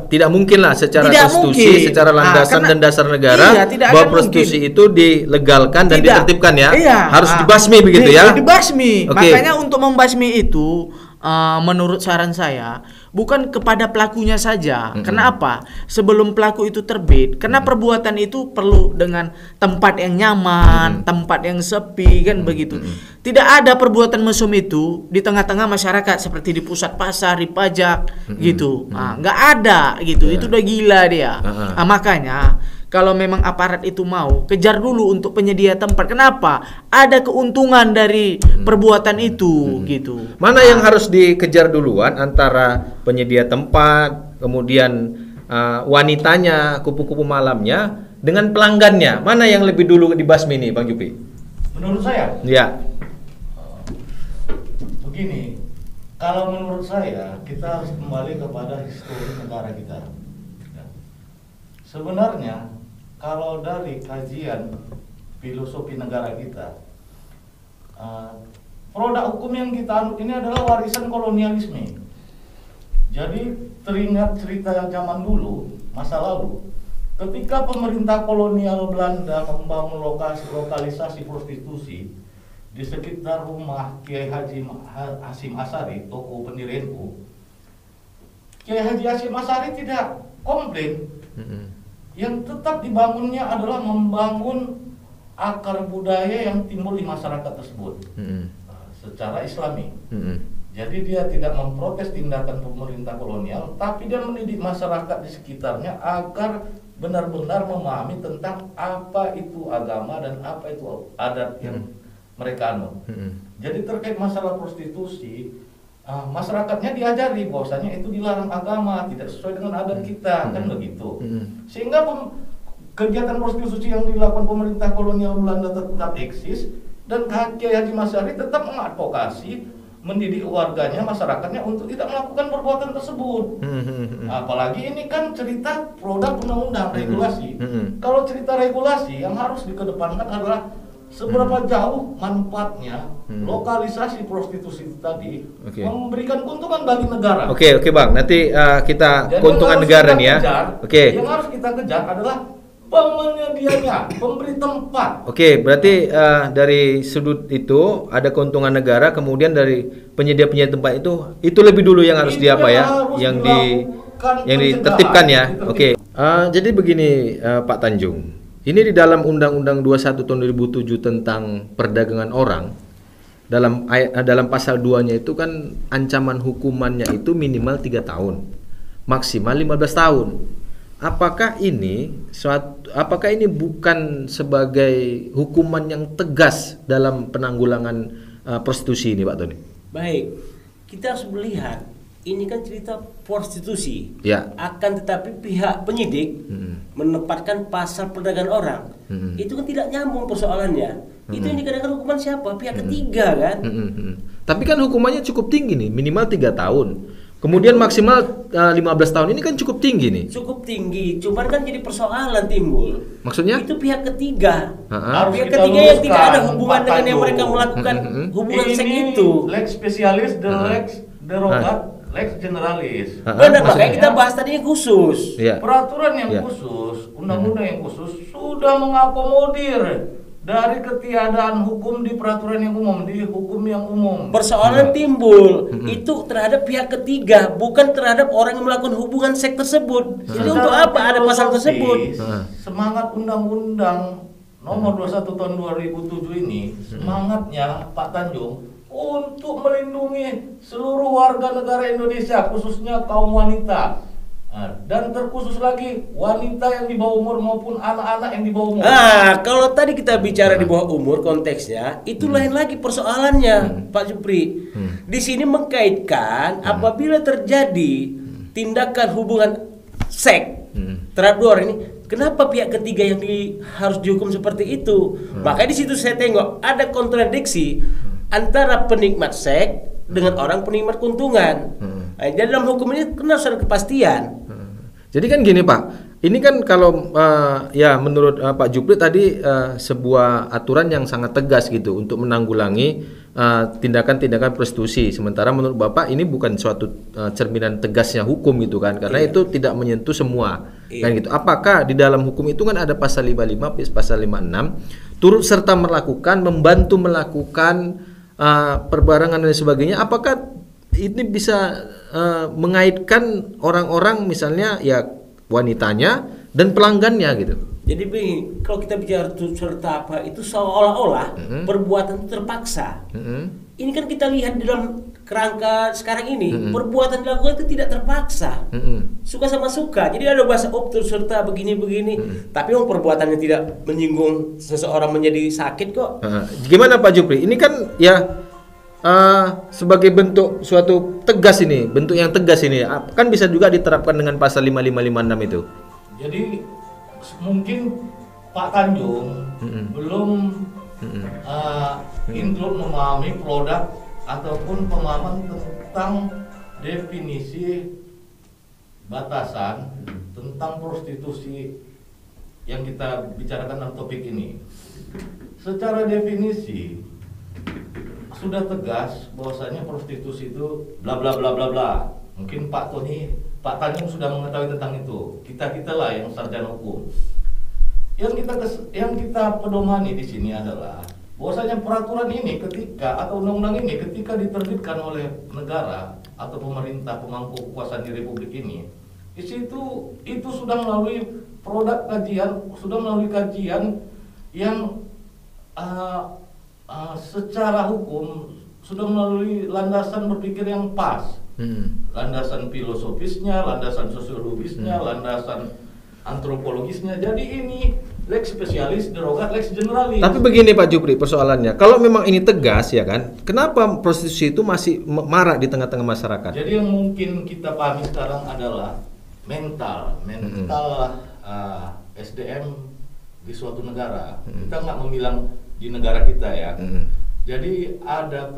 tidak mungkin lah secara Tidak konstitusi, mungkin. secara landasan Karena- dan dasar negara iya, tidak bahwa akan prostitusi mungkin. itu dilegalkan dan Tidak. ditertibkan ya. Iya. Harus dibasmi begitu ya. Dibasmi. Oke. Makanya untuk membasmi itu menurut saran saya bukan kepada pelakunya saja. Kenapa? Sebelum pelaku itu terbit, karena perbuatan itu perlu dengan tempat yang nyaman, tempat yang sepi kan begitu. Tidak ada perbuatan mesum itu di tengah-tengah masyarakat seperti di pusat pasar, di pajak gitu. Nggak ada gitu. Itu udah gila dia. Makanya kalau memang aparat itu mau, kejar dulu untuk penyedia tempat. Kenapa? Ada keuntungan dari perbuatan itu, gitu. Mana yang harus dikejar duluan antara penyedia tempat, kemudian wanitanya, kupu-kupu malamnya, dengan pelanggannya? Mana yang lebih dulu dibasmi nih, Bang Jupi? Menurut saya, Ya. begini, kalau menurut saya kita harus kembali kepada histori negara kita. Ya. Sebenarnya kalau dari kajian filosofi negara kita, produk hukum yang kita anut ini adalah warisan kolonialisme. Jadi teringat cerita zaman dulu, masa lalu, ketika pemerintah kolonial Belanda membangun lokalisasi prostitusi di sekitar rumah Kiai Haji Hasyim Asy'ari, tokoh pendiri NU, Kiai Haji Hasyim Asy'ari tidak komplain. Yang tetap dibangunnya adalah membangun akar budaya yang timbul di masyarakat tersebut secara Islami. Jadi dia tidak memprotes tindakan pemerintah kolonial, tapi dia mendidik masyarakat di sekitarnya agar benar-benar memahami tentang apa itu agama dan apa itu adat yang mereka anut. Jadi terkait masalah prostitusi, masyarakatnya diajari bahwasanya itu dilarang agama, tidak sesuai dengan adat kita, kan begitu. Sehingga kegiatan prostitusi yang dilakukan pemerintah kolonial Belanda tetap eksis, dan Kiai Haji Asy'ari tetap mengadvokasi, mendidik warganya, masyarakatnya untuk tidak melakukan perbuatan tersebut. Apalagi ini kan cerita produk undang-undang regulasi. Kalau cerita regulasi yang harus dikedepankan adalah seberapa jauh manfaatnya lokalisasi prostitusi itu tadi memberikan keuntungan bagi negara. Oke Bang, nanti kita Jadi keuntungan yang harus negara kita nih ya. kejar, Oke. Yang harus kita kejar adalah penyedianya, pemberi tempat. Oke, berarti dari sudut itu ada keuntungan negara, kemudian dari penyedia-penyedia tempat itu lebih dulu yang harus Itu diapa ya, harus yang dilakukan ditertibkan ya. pencegahan. Oke. Jadi begini Pak Tanjung. Ini di dalam Undang-Undang 21 tahun 2007 tentang perdagangan orang, dalam pasal 2-nya itu kan ancaman hukumannya itu minimal 3 tahun, maksimal 15 tahun. Apakah ini bukan sebagai hukuman yang tegas dalam penanggulangan prostitusi ini, Pak Tony? Baik, kita harus melihat ini kan cerita prostitusi. Ya. Akan tetapi pihak penyidik menempatkan pasal perdagangan orang. Itu kan tidak nyambung persoalannya. Itu yang dikenakan hukuman siapa? Pihak ketiga kan? Tapi kan hukumannya cukup tinggi nih, minimal 3 tahun. Kemudian maksimal 15 tahun, ini kan cukup tinggi nih. Cukup tinggi, cuman kan jadi persoalan timbul. Maksudnya? Itu pihak ketiga. Harus Pihak kita ketiga yang tidak ada luruskan, hubungan Pak dengan yang Tanjung. mereka melakukan hubungan seks Ini itu. lex spesialis dan lex derogat, lex generalis. Benar, makanya maksudnya? kita bahas tadi yang khusus. Iya. Peraturan yang Ya. khusus, undang-undang yang khusus sudah mengakomodir dari ketiadaan hukum di peraturan yang umum, di hukum yang umum. Persoalan timbul itu terhadap pihak ketiga, bukan terhadap orang yang melakukan hubungan seks tersebut. Jadi untuk Secara apa ada pasal filosofis, tersebut? semangat undang-undang nomor 21 tahun 2007 ini, semangatnya Pak Tanjung untuk melindungi seluruh warga negara Indonesia, khususnya kaum wanita. Dan terkhusus lagi wanita yang di bawah umur maupun anak-anak yang di bawah umur. Kalau tadi kita bicara di bawah umur konteksnya, itu lain lagi persoalannya, Pak Jupri. Di sini mengkaitkan apabila terjadi tindakan hubungan seks terhadap dua orang ini, kenapa pihak ketiga yang harus dihukum seperti itu? Makanya di situ saya tengok ada kontradiksi antara penikmat seks dengan orang penikmat keuntungan. Jadi dalam hukum ini harus ada kepastian. Jadi kan gini Pak, ini kan kalau ya menurut Pak Jupri tadi sebuah aturan yang sangat tegas gitu untuk menanggulangi tindakan-tindakan prostitusi. Sementara menurut Bapak ini bukan suatu cerminan tegasnya hukum gitu kan, karena itu tidak menyentuh semua kan gitu. Apakah di dalam hukum itu kan ada pasal 55, pasal 56 turut serta melakukan, membantu melakukan perbarengan dan sebagainya. Apakah ini bisa mengaitkan orang-orang misalnya ya wanitanya dan pelanggannya gitu? Jadi begini, kalau kita bicara turut serta apa itu seolah-olah perbuatan itu terpaksa. Ini kan kita lihat di dalam kerangka sekarang ini perbuatan dilakukan itu tidak terpaksa, suka sama suka. Jadi ada bahasa turut serta begini-begini, tapi perbuatannya tidak menyinggung seseorang menjadi sakit kok. Gimana Pak Jupri? Ini kan ya sebagai bentuk suatu tegas ini, bentuk yang tegas ini kan bisa juga diterapkan dengan pasal 5556 itu. Jadi mungkin Pak Tanjung belum include memahami produk ataupun pemahaman tentang definisi batasan tentang prostitusi yang kita bicarakan dalam topik ini. Secara definisi sudah tegas bahwasanya prostitusi itu bla bla bla bla bla. Mungkin Pak Tanjung sudah mengetahui tentang itu. Kita lah yang sarjana hukum. Yang kita pedomani di sini adalah bahwasanya peraturan ini atau undang-undang ini ketika diterbitkan oleh negara atau pemerintah pemangku kekuasaan di Republik ini, di situ itu sudah melalui kajian yang secara hukum sudah melalui landasan berpikir yang pas. Landasan filosofisnya, landasan sosiologisnya, landasan antropologisnya. Jadi ini lex spesialis derogat lex generalis. Tapi begini Pak Jupri persoalannya, kalau memang ini tegas ya kan, kenapa prostitusi itu masih marak di tengah-tengah masyarakat? Jadi yang mungkin kita pahami sekarang adalah mental SDM di suatu negara. Kita nggak memilang di negara kita ya. Jadi ada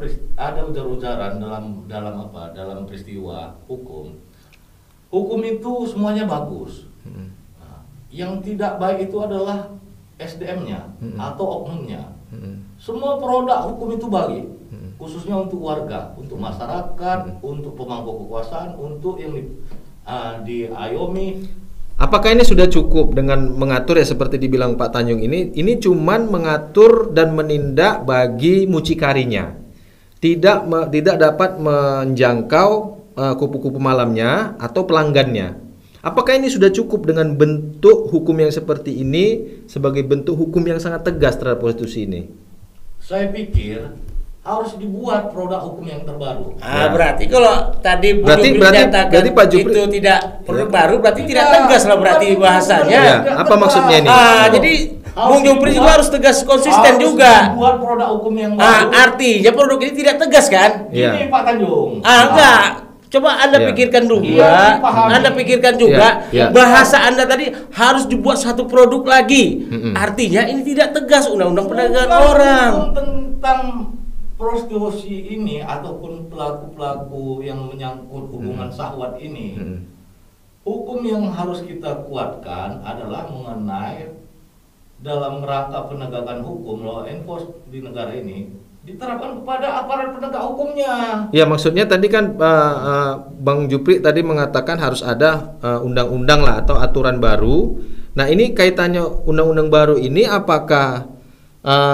ujar-ujaran dalam peristiwa hukum. Hukum itu semuanya bagus. Nah, yang tidak baik itu adalah SDM-nya atau oknumnya. Semua produk hukum itu baik, khususnya untuk warga, untuk masyarakat, untuk pemangku kekuasaan, untuk yang diayomi. Apakah ini sudah cukup dengan mengatur ya seperti dibilang Pak Tanjung ini cuman mengatur dan menindak bagi mucikarinya, tidak dapat menjangkau kupu-kupu malamnya atau pelanggannya. Apakah ini sudah cukup dengan bentuk hukum yang seperti ini sebagai bentuk hukum yang sangat tegas terhadap prostitusi ini? Saya pikir harus dibuat produk hukum yang terbaru. Berarti kalau tadi berarti Pak Jupri itu tidak produk baru, berarti tidak tegas lah berarti bahasanya. Apa maksudnya ini? Jadi Bung Jupri juga harus tegas konsisten juga. Buat produk hukum yang baru. Artinya produk ini tidak tegas kan? Ini Pak Tanjung. Enggak. Coba Anda pikirkan juga, Anda pikirkan juga bahasa Anda tadi harus dibuat satu produk lagi. Artinya ini tidak tegas undang-undang perdagangan orang. Tentang prostitusi ini ataupun pelaku-pelaku yang menyangkut hubungan syahwat ini, hukum yang harus kita kuatkan adalah mengenai dalam rangka penegakan hukum law enforcement di negara ini diterapkan kepada aparat penegak hukumnya. Ya maksudnya tadi kan Bang Jupri tadi mengatakan harus ada undang-undang lah atau aturan baru. Nah ini kaitannya undang-undang baru ini apakah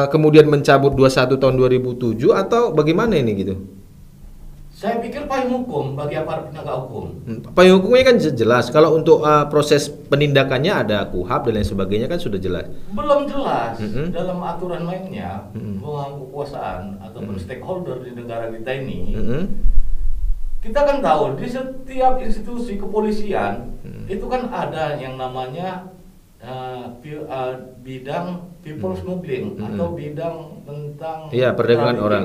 kemudian mencabut 21 tahun 2007 atau bagaimana ini gitu? Saya pikir payung hukum bagi aparat penegak hukum. Payung hukumnya kan jelas. Kalau untuk proses penindakannya ada KUHAP dan lain sebagainya kan sudah jelas. Belum jelas dalam aturan mainnya pemangku kekuasaan ataupun stakeholder di negara kita ini. Kita kan tahu di setiap institusi kepolisian itu kan ada yang namanya bidang people smuggling atau bidang tentang perdagangan orang.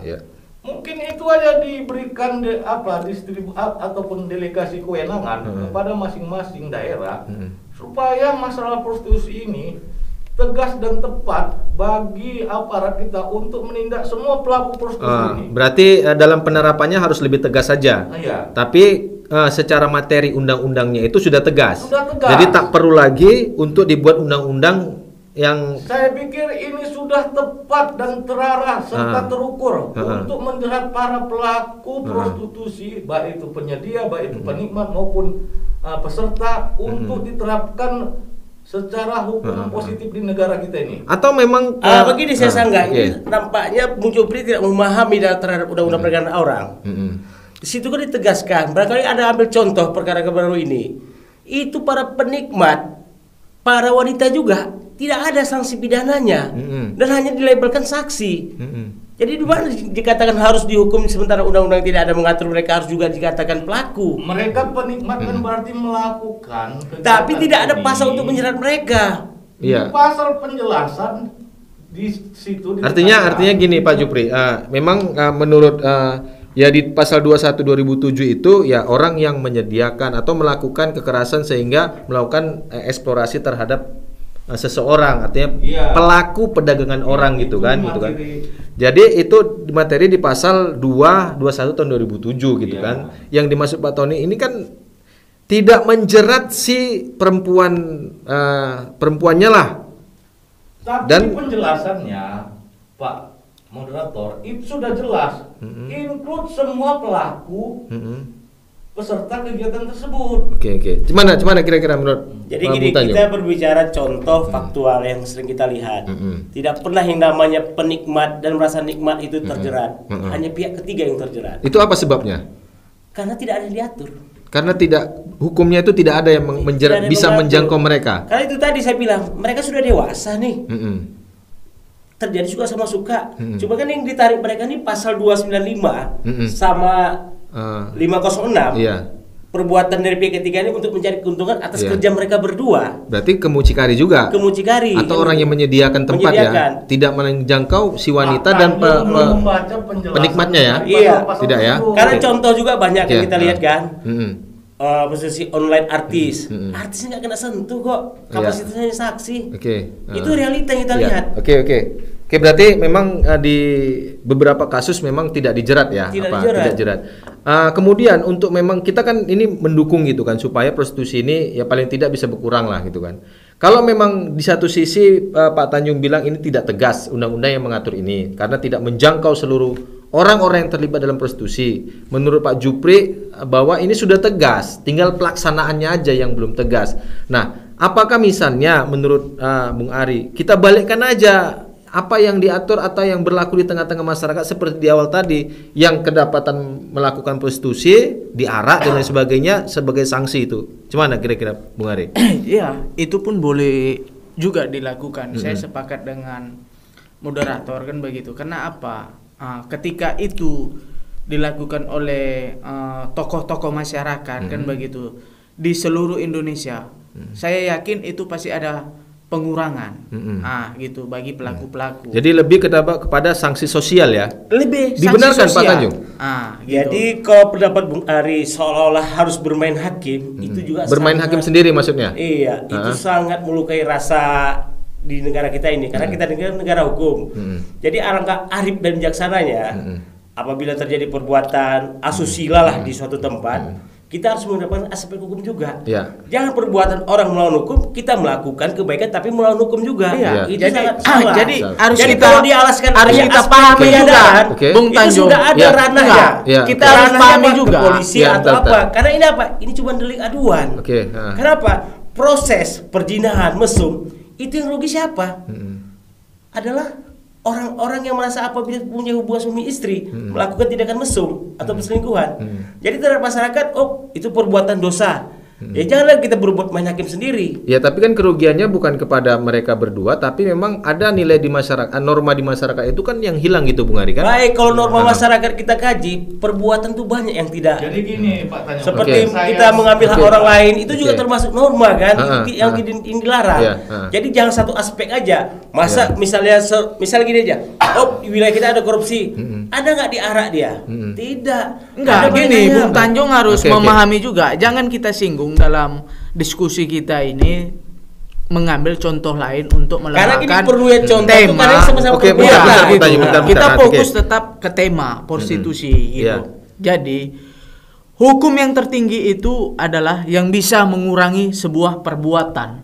Ya. Mungkin itu aja diberikan ataupun delegasi kewenangan kepada masing-masing daerah supaya masalah prostitusi ini tegas dan tepat bagi aparat kita untuk menindak semua pelaku prostitusi ini. Berarti dalam penerapannya harus lebih tegas saja. Tapi secara materi undang-undangnya itu sudah tegas. Jadi tak perlu lagi untuk dibuat undang-undang yang Saya pikir ini sudah tepat dan terarah serta terukur untuk menjerat para pelaku prostitusi, baik itu penyedia, baik itu penikmat maupun peserta, untuk diterapkan secara hukum positif di negara kita ini. atau memang Begini saya sanggah, oke. ini nampaknya Bung Jupri tidak memahami terhadap undang-undang perdagangan orang. Di situ kan ditegaskan, barangkali ada ambil contoh perkara baru ini, itu para penikmat, para wanita juga tidak ada sanksi pidananya dan hanya dilabelkan saksi. Jadi di mana dikatakan harus dihukum sementara undang-undang tidak ada mengatur mereka harus juga dikatakan pelaku. Mereka penikmat kan berarti melakukan kegiatan Tapi tidak ada ini. pasal untuk menjerat mereka. Di Iya. pasal penjelasan di situ Artinya gini Pak Jupri, memang menurut ya di pasal 21 2007 itu ya orang yang menyediakan atau melakukan kekerasan sehingga melakukan eksplorasi terhadap seseorang, artinya Iya. pelaku perdagangan orang gitu itu kan, gitu kan. materi. Jadi itu materi di pasal 221 tahun 2007 gitu Iya. kan. Yang dimaksud Pak Tony ini kan tidak menjerat si perempuannya lah. Tapi Dan- penjelasannya Pak Moderator itu sudah jelas, include semua pelaku peserta kegiatan tersebut. Oke. Gimana kira-kira menurut Jadi Pak gini, Bung Tanjung? kita berbicara contoh faktual yang sering kita lihat. Tidak pernah yang namanya penikmat dan merasa nikmat itu terjerat. Hanya pihak ketiga yang terjerat. Itu apa sebabnya? Karena tidak ada yang diatur. Karena tidak hukumnya itu tidak ada yang Tidak ada yang bisa mengatur. menjangkau mereka. Karena itu tadi saya bilang, mereka sudah dewasa nih. Mm-mm. Terjadi suka sama suka. Cuma kan yang ditarik mereka nih pasal 295 sama 506. Iya. Perbuatan dari pihak ketiga ini untuk mencari keuntungan atas Iya. kerja mereka berdua. Berarti ke mucikari juga. Ke mucikari. Atau orang yang menyediakan tempat Menyediakan. ya, tidak menjangkau si wanita Pak dan Tanjung belum membaca penjelasan penikmatnya ya? dari Iya. pasal-pasal Tidak ya? tersebut. Karena contoh juga banyak yang Iya. kita lihat kan. Mm-mm. Posisi online artis. Artis nggak kena sentuh kok. Kapasitasnya saksi. Oke. Itu realita yang kita Iya. lihat. Oke, berarti memang di beberapa kasus memang tidak dijerat ya? Tidak Apa? dijerat. Tidak jerat. Kemudian untuk memang kita kan ini mendukung gitu kan supaya prostitusi ini ya paling tidak bisa berkurang lah gitu kan. Kalau memang di satu sisi Pak Tanjung bilang ini tidak tegas undang-undang yang mengatur ini karena tidak menjangkau seluruh orang-orang yang terlibat dalam prostitusi. Menurut Pak Jupri bahwa ini sudah tegas, tinggal pelaksanaannya aja yang belum tegas. Nah, apakah misalnya menurut Bung Ari kita balikkan aja apa yang diatur atau yang berlaku di tengah-tengah masyarakat seperti di awal tadi yang kedapatan melakukan prostitusi, diarak dan lain sebagainya sebagai sanksi itu. Gimana kira-kira Bung Ari? Iya, itu pun boleh juga dilakukan. Saya sepakat dengan moderator kan begitu. Karena apa? Ketika itu dilakukan oleh tokoh-tokoh masyarakat kan begitu di seluruh Indonesia, saya yakin itu pasti ada pengurangan, gitu bagi pelaku-pelaku. Jadi lebih kepada sanksi sosial ya. Lebih Dibenarkan sanksi Pak sosial. Tanjung? Gitu. Jadi kalau pendapat Bung Ari seolah-olah harus bermain hakim, itu juga Bermain hakim sendiri maksudnya? Iya, itu sangat melukai rasa di negara kita ini karena kita negara hukum. Jadi alangkah arif dan bijaksananya apabila terjadi perbuatan asusila lah di suatu tempat, kita harus mendapatkan aspek hukum juga. Ya. Jangan perbuatan orang melawan hukum, kita melakukan kebaikan tapi melawan hukum juga. Iya. Itu Jadi- sangat salah. jadi harus Jadi kita- kalau dialaskan harus hanya kita aspek pahami juga, penyiaran, Oke. Bung itu Tanjung. sudah ada Ya. ranahnya. Enggak. Ya. Kita Ranahnya harus pahami apa? juga. Ke polisi Ya, atau betul. apa? Karena ini apa? Ini cuma delik aduan. Oke, Kenapa? Proses perjinahan mesum itu yang rugi siapa? Adalah orang-orang yang merasa apabila punya hubungan suami istri melakukan tindakan mesum atau perselingkuhan. Jadi terhadap masyarakat, oh itu perbuatan dosa. Ya janganlah kita berbuat main hakim sendiri. Ya tapi kan kerugiannya bukan kepada mereka berdua, tapi memang ada nilai di masyarakat, norma di masyarakat itu kan yang hilang gitu Bung Ari kan? Baik, kalau norma masyarakat kita kaji, perbuatan tuh banyak yang tidak. Jadi gini Pak Tanjung. Seperti Oke. kita mengambil hak orang lain itu juga Oke. termasuk norma kan yang Ha-ha. yang dilarang. Iya, Jadi jangan satu aspek aja. Masa misalnya gini aja. Oh, di wilayah kita ada korupsi. Ada nggak diarak dia? Tidak. Enggak, Ada gini banyak. Bung Tanjung harus Oke, oke. memahami juga. Jangan kita singgung dalam diskusi kita ini mengambil contoh lain untuk Karena meletakkan ini perlu ya contoh tuh, tema. karena sama-sama Oke, berbeda. bentar, Gitu. bentar, bentar, Kita bentar. fokus Oke. tetap ke tema prostitusi gitu. Iya. Jadi hukum yang tertinggi itu adalah yang bisa mengurangi sebuah perbuatan.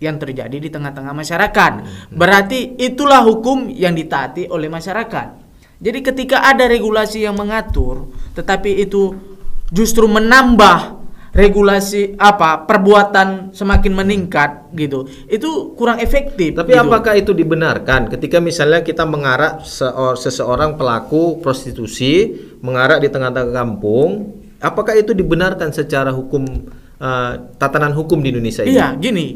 yang terjadi di tengah-tengah masyarakat. Berarti itulah hukum yang ditaati oleh masyarakat. Jadi ketika ada regulasi yang mengatur, tetapi itu justru menambah regulasi perbuatan semakin meningkat gitu, itu kurang efektif. Tapi gitu. apakah itu dibenarkan ketika misalnya kita mengarak seseorang pelaku prostitusi mengarak di tengah-tengah kampung, apakah itu dibenarkan secara hukum tatanan hukum di Indonesia ini? Iya, gini.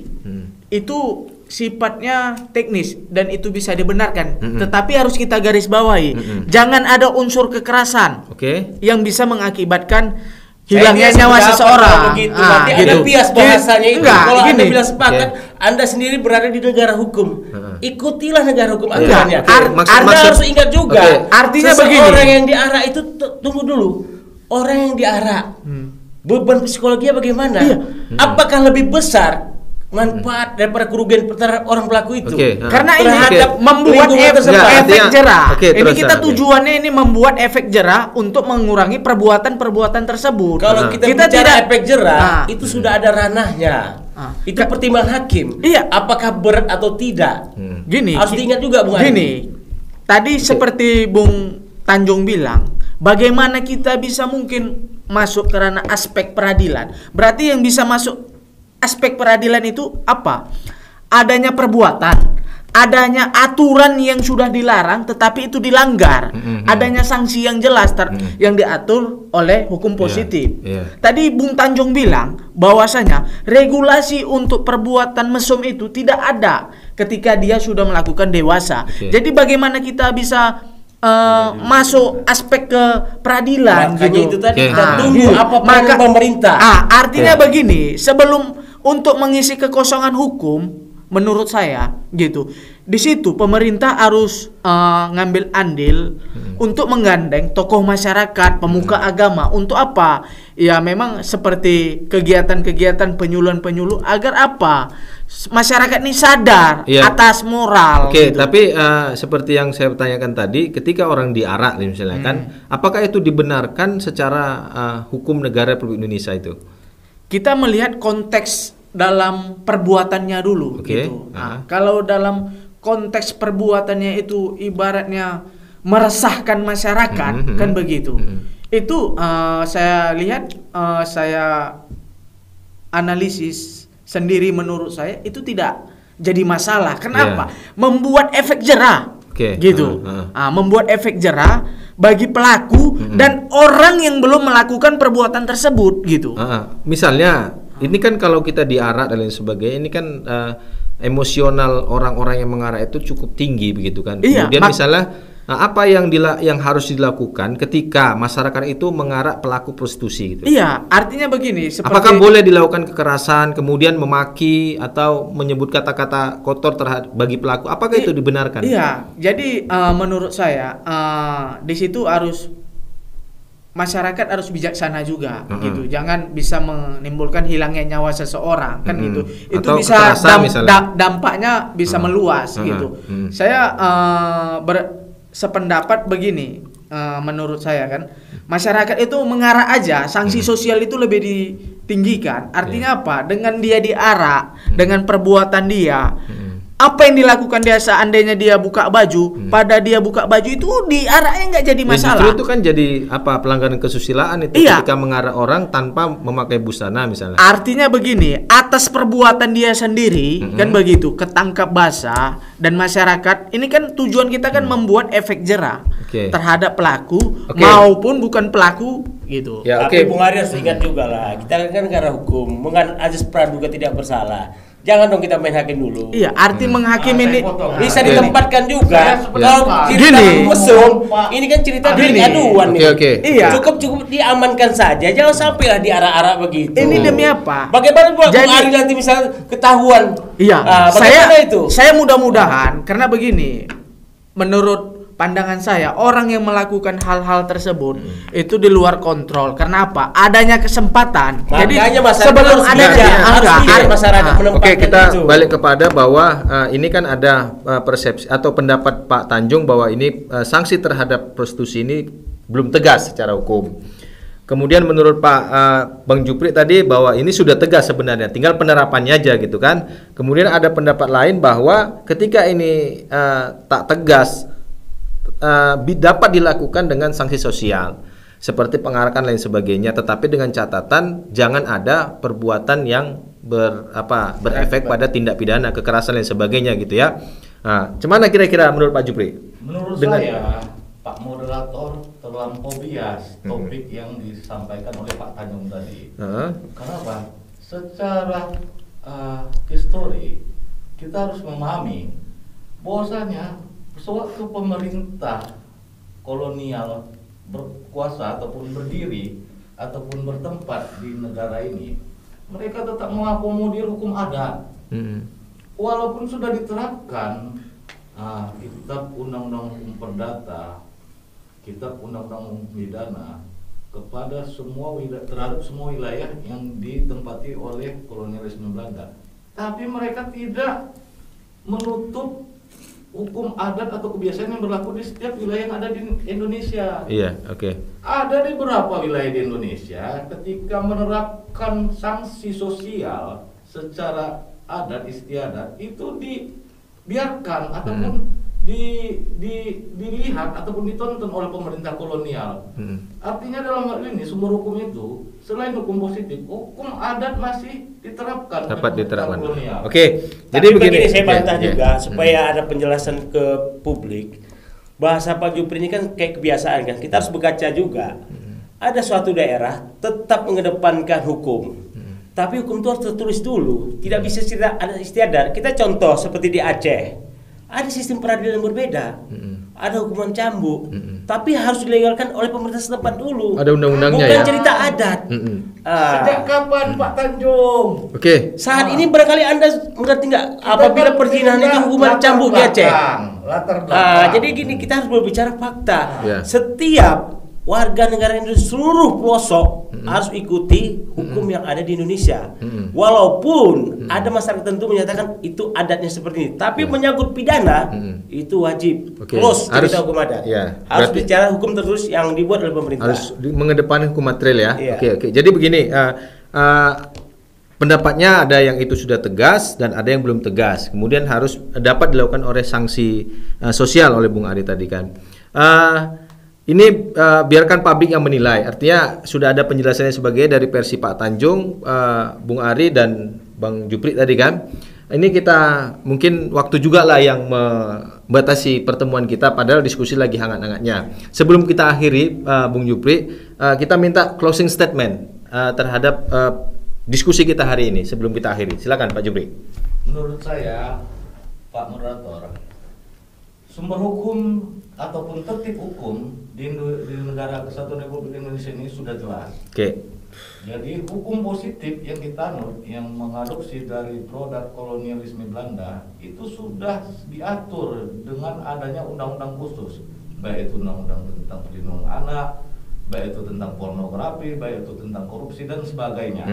Itu sifatnya teknis dan itu bisa dibenarkan, tetapi harus kita garis bawahi. Jangan ada unsur kekerasan yang bisa mengakibatkan hilangnya nyawa seseorang. Berarti Anda bias bahasanya itu. Enggak, kalau gini. Anda bilang sepakat, Anda sendiri berada di negara hukum. Ikutilah negara hukum aturannya. Anda harus ingat juga. Artinya seseorang yang diarak itu tunggu dulu. Orang yang diarak beban psikologinya bagaimana? Apakah lebih besar manfaat daripada kerugian terhadap orang pelaku itu? Karena ini membuat efek jerah. Ini kita tujuannya ini membuat efek jerah untuk mengurangi perbuatan-perbuatan tersebut. Kalau kita bicara efek jerah, itu sudah ada ranahnya. Itu pertimbangan hakim. Apakah berat atau tidak? Gini, harus diingat juga Bung Andi. Gini, tadi seperti Bung Tanjung bilang, bagaimana kita bisa mungkin masuk ke ranah aspek peradilan? Berarti yang bisa masuk aspek peradilan itu apa? Adanya perbuatan, adanya aturan yang sudah dilarang tetapi itu dilanggar, adanya sanksi yang jelas yang diatur oleh hukum positif. Tadi Bung Tanjung bilang bahwasanya regulasi untuk perbuatan mesum itu tidak ada ketika dia sudah melakukan dewasa. Jadi bagaimana kita bisa masuk aspek ke peradilan gitu. Itu tadi kita tunggu apa pemerintah. Artinya begini, sebelum untuk mengisi kekosongan hukum, menurut saya gitu, di situ pemerintah harus ngambil andil untuk menggandeng tokoh masyarakat, pemuka agama untuk apa? Ya memang seperti kegiatan-kegiatan penyuluhan-penyuluh agar apa? Masyarakat ini sadar atas moral. Gitu. Tapi seperti yang saya tanyakan tadi, ketika orang diarak misalnya kan, apakah itu dibenarkan secara hukum negara Republik Indonesia itu? Kita melihat konteks dalam perbuatannya dulu gitu. Kalau dalam konteks perbuatannya itu ibaratnya meresahkan masyarakat kan begitu. Itu saya lihat, saya analisis sendiri, menurut saya itu tidak jadi masalah. Kenapa? Membuat efek jerah gitu. Membuat efek jerah bagi pelaku dan orang yang belum melakukan perbuatan tersebut gitu. Misalnya ini kan kalau kita diarak dan lain sebagainya, ini kan emosional orang-orang yang mengarak itu cukup tinggi begitu kan. Kemudian misalnya apa yang harus dilakukan ketika masyarakat itu mengarak pelaku prostitusi gitu? Artinya begini. Apakah boleh dilakukan kekerasan, kemudian memaki atau menyebut kata-kata kotor terhadap bagi pelaku? Apakah itu dibenarkan? Jadi menurut saya di situ masyarakat harus bijaksana juga gitu. Jangan bisa menimbulkan hilangnya nyawa seseorang kan gitu. Itu atau bisa dampaknya bisa meluas gitu. Saya sependapat begini, menurut saya kan, masyarakat itu mengarak aja, sanksi sosial itu lebih ditinggikan. Artinya apa? Dengan dia diarak, dengan perbuatan dia, apa yang dilakukan dia seandainya dia buka baju, pada dia buka baju itu diaraknya nggak jadi masalah. Justru itu kan jadi pelanggaran kesusilaan itu ketika mengarak orang tanpa memakai busana misalnya. Artinya begini, atas perbuatan dia sendiri kan begitu, ketangkap basah dan masyarakat, ini kan tujuan kita kan membuat efek jerah terhadap pelaku maupun bukan pelaku gitu. Tapi Bung Arya ingat juga lah, kita kan negara hukum, mengan azas praduga tidak bersalah. Jangan dong kita main hakim dulu. Arti menghakim ini bisa ditempatkan juga. Kalau cerita mesum, ini kan cerita dari aduan nih. Cukup diamankan saja, jangan sampailah diarak-arak begitu. Ini demi apa? Bagaimana Bung Ari nanti misalnya ketahuan? Saya mudah-mudahan, karena begini, menurut pandangan saya, orang yang melakukan hal-hal tersebut itu di luar kontrol. Karena apa? Adanya kesempatan. Jadi sebelum adanya masyarakat menempatkan kita balik kepada bahwa ini kan ada persepsi atau pendapat Pak Tanjung bahwa ini sanksi terhadap prostitusi ini belum tegas secara hukum. Kemudian menurut Pak Bang Jupri tadi bahwa ini sudah tegas sebenarnya, tinggal penerapannya aja gitu kan. Kemudian ada pendapat lain bahwa ketika ini tak tegas dapat dilakukan dengan sanksi sosial seperti pengarahan lain sebagainya, tetapi dengan catatan jangan ada perbuatan yang berefek pada tindak pidana, kekerasan lain sebagainya gitu ya. Nah, gimana kira-kira menurut Pak Jupri? Menurut saya Pak moderator terlampau bias topik yang disampaikan oleh Pak Tanjung tadi. Kenapa? Secara histori kita harus memahami bahwasanya sewaktu pemerintah kolonial berkuasa ataupun berdiri ataupun bertempat di negara ini, mereka tetap mengakomodir hukum adat. Walaupun sudah diterapkan kitab undang-undang hukum perdata, kitab undang-undang hukum pidana kepada terhadap semua wilayah yang ditempati oleh kolonialisme Belanda, tapi mereka tidak menutup hukum adat atau kebiasaan yang berlaku di setiap wilayah yang ada di Indonesia. Iya, oke. Ada di beberapa wilayah di Indonesia ketika menerapkan sanksi sosial secara adat istiadat itu dibiarkan ataupun dilihat ataupun ditonton oleh pemerintah kolonial. Artinya dalam hal ini sumber hukum itu selain hukum positif, hukum adat masih diterapkan. Dapat diterapkan. Oke. Jadi begini saya bantah juga supaya ada penjelasan ke publik. Bahasa Pak Jupri ini kan kayak kebiasaan kan. Kita harus berkaca juga. Ada suatu daerah tetap mengedepankan hukum. Tapi hukum itu harus tertulis dulu. Tidak bisa ada istiadat. Kita contoh seperti di Aceh. Ada sistem peradilan yang berbeda, ada hukuman cambuk, tapi harus dilegalkan oleh pemerintah setempat dulu. Ada undang-undangnya bukan ya. cerita adat. Sejak kapan Pak Tanjung? Oke. Saat ini barangkali Anda mengerti nggak apabila perzinahan itu hukuman cambuk di Aceh. Jadi gini, kita harus berbicara fakta. Setiap warga negara Indonesia seluruh pelosok harus ikuti hukum yang ada di Indonesia. Walaupun ada masyarakat tertentu menyatakan itu adatnya seperti ini, tapi menyangkut pidana itu wajib. Close cerita hukum adat. Harus bicara hukum tertulis yang dibuat oleh pemerintah. Harus mengedepankan hukum material ya. Oke. Jadi begini, pendapatnya ada yang itu sudah tegas dan ada yang belum tegas. Kemudian harus dapat dilakukan oleh sanksi sosial oleh Bung Ari tadi kan. Ini biarkan publik yang menilai. Artinya sudah ada penjelasannya sebagai dari versi Pak Tanjung, Bung Ari dan Bang Jupri tadi kan. Ini kita mungkin waktu juga lah yang membatasi pertemuan kita, padahal diskusi lagi hangat-hangatnya. Sebelum kita akhiri, Bung Jupri, kita minta closing statement terhadap diskusi kita hari ini sebelum kita akhiri. Silakan Pak Jupri. Menurut saya, Pak moderator, sumber hukum ataupun tertib hukum di negara Kesatuan Republik Indonesia ini sudah jelas. Jadi hukum positif yang kita anut, yang mengadopsi dari produk kolonialisme Belanda itu sudah diatur dengan adanya undang-undang khusus, baik itu undang-undang tentang perlindungan anak, baik itu tentang pornografi, baik itu tentang korupsi dan sebagainya.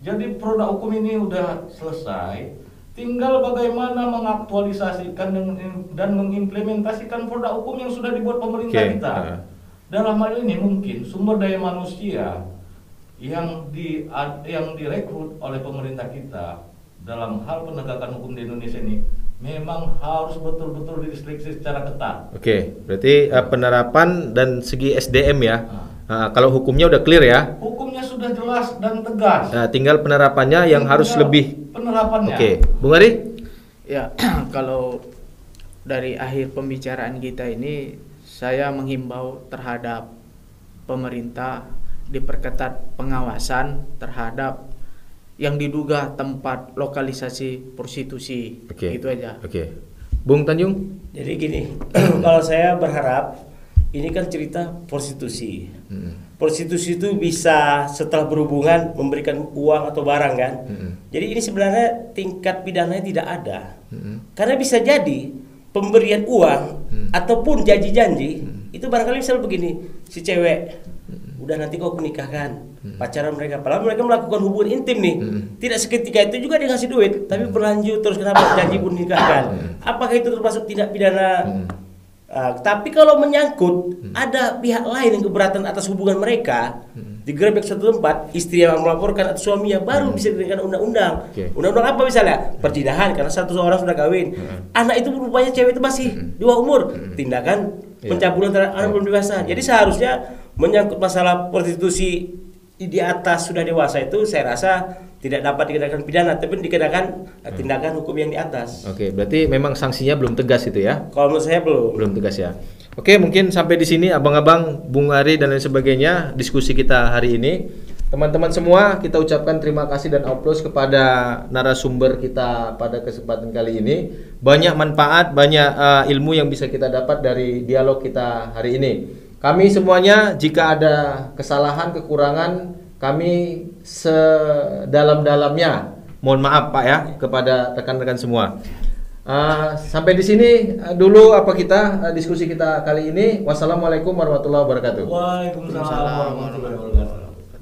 Jadi produk hukum ini udah selesai. Tinggal bagaimana mengaktualisasikan dan mengimplementasikan produk hukum yang sudah dibuat pemerintah kita. Dalam hal ini mungkin sumber daya manusia yang direkrut oleh pemerintah kita dalam hal penegakan hukum di Indonesia ini memang harus betul-betul diseleksi secara ketat. Berarti penerapan dan segi SDM ya. Kalau hukumnya udah clear ya. Hukumnya sudah jelas dan tegas. Tinggal penerapannya yang harus lebih. Penerapannya. Bung Ari? Ya, kalau dari akhir pembicaraan kita ini saya menghimbau terhadap pemerintah diperketat pengawasan terhadap yang diduga tempat lokalisasi prostitusi. Itu aja. Bung Tanjung? Jadi gini, kalau saya berharap ini kan cerita prostitusi. Prostitusi itu bisa setelah berhubungan memberikan uang atau barang kan. Jadi ini sebenarnya tingkat pidananya tidak ada. Karena bisa jadi pemberian uang ataupun janji-janji itu barangkali misal begini, si cewek udah nanti kau nikahkan pacaran mereka, padahal mereka melakukan hubungan intim nih, tidak seketika itu juga dia ngasih duit, tapi berlanjut terus kenapa janji pun nikahkan. Apakah itu termasuk tindak pidana? Tapi kalau menyangkut ada pihak lain yang keberatan atas hubungan mereka, digerebek satu tempat, istri yang melaporkan atau suaminya baru bisa dikenakan undang-undang. Oke. Undang-undang apa misalnya? Perjinahan karena satu orang sudah kawin. Anak itu rupanya cewek itu masih di bawah umur. Tindakan pencabulan terhadap anak belum dewasa. Jadi seharusnya menyangkut masalah prostitusi di atas sudah dewasa itu saya rasa tidak dapat dikenakan pidana, tapi dikenakan tindakan hukum yang di atas. Oke, berarti memang sanksinya belum tegas itu ya? Kalau menurut saya belum. Belum tegas ya. Oke, mungkin sampai di sini abang-abang, Bung Ari dan lain sebagainya diskusi kita hari ini. Teman-teman semua, kita ucapkan terima kasih dan aplaus kepada narasumber kita pada kesempatan kali ini. Banyak manfaat, banyak ilmu yang bisa kita dapat dari dialog kita hari ini. Kami semuanya jika ada kesalahan, kekurangan, kami sedalam-dalamnya mohon maaf Pak ya kepada rekan-rekan semua. Sampai di sini dulu diskusi kita kali ini. Wassalamualaikum warahmatullahi wabarakatuh. Waalaikumsalam warahmatullahi wabarakatuh.